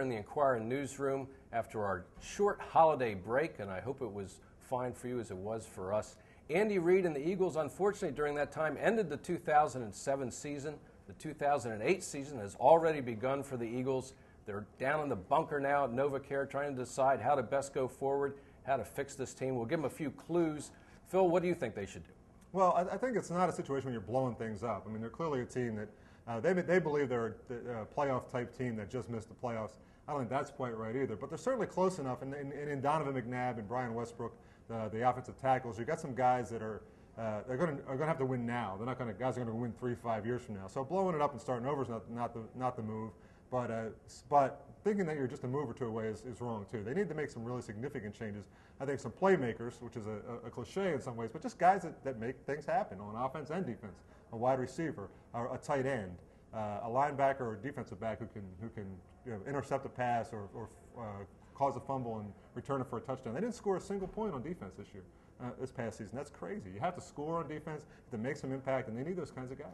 in the Enquirer newsroom after our short holiday break, and I hope it was fine for you as it was for us. Andy Reid and the Eagles, unfortunately, during that time ended the 2007 season. The 2008 season has already begun for the Eagles. They're down in the bunker now at NovaCare trying to decide how to best go forward, how to fix this team. We'll give them a few clues. Phil, what do you think they should do? Well, I think it's not a situation when you're blowing things up. I mean, they're clearly a team that they believe they're a playoff-type team that just missed the playoffs. I don't think that's quite right either, but they're certainly close enough. And in Donovan McNabb and Brian Westbrook, the offensive tackles, you've got some guys that are going to have to win now. They're not going to guys are going to win 3-5 years from now. So blowing it up and starting over is not the move. But thinking that you're just a move or two away is wrong too. They need to make some really significant changes. I think some playmakers, which is a cliche in some ways, but just guys that make things happen on offense and defense. A wide receiver, a tight end, a linebacker or a defensive back who can intercept a pass or cause a fumble and return it for a touchdown. They didn't score a single point on defense this past season. That's crazy. You have to score on defense to make some impact, and they need those kinds of guys.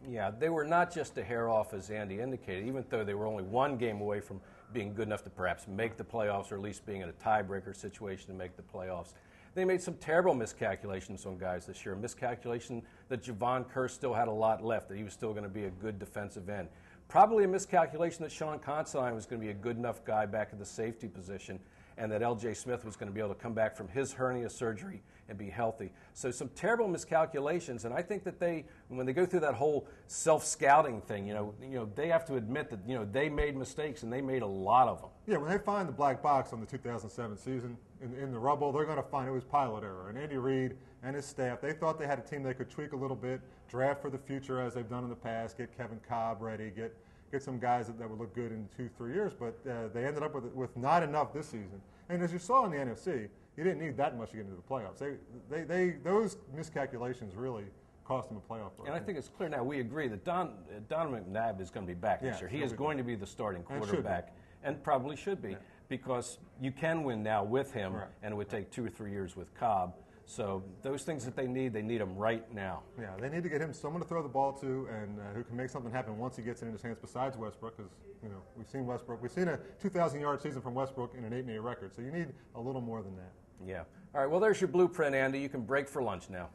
Yeah, they were not just a hair off, as Andy indicated, even though they were only one game away from being good enough to perhaps make the playoffs or at least being in a tiebreaker situation to make the playoffs. They made some terrible miscalculations on guys this year. A miscalculation that Javon Curse still had a lot left, that he was still going to be a good defensive end. Probably a miscalculation that Sean Considine was going to be a good enough guy back at the safety position, and that L.J. Smith was going to be able to come back from his hernia surgery and be healthy. So some terrible miscalculations, and I think that when they go through that whole self-scouting thing, they have to admit that they made mistakes, and they made a lot of them. Yeah, when they find the black box on the 2007 season in the rubble, they're going to find it was pilot error. And Andy Reid and his staff, they thought they had a team they could tweak a little bit, draft for the future as they've done in the past, get Kevin Cobb ready, get some guys that would look good in 2-3 years, but they ended up with not enough this season. And as you saw in the NFC, you didn't need that much to get into the playoffs. Those miscalculations really cost them a playoff berth. And I think it's clear now, we agree that Donovan McNabb is going to be back this year. He is going to be the starting quarterback, and probably should be, because you can win now with him, and it would take 2 or 3 years with Cobb. So those things that they need them right now. Yeah, they need to get him someone to throw the ball to and who can make something happen once he gets it in his hands besides Westbrook, because we've seen Westbrook. We've seen a 2,000-yard season from Westbrook in an 8-8 record, so you need a little more than that. Yeah. All right, well, there's your blueprint, Andy. You can break for lunch now.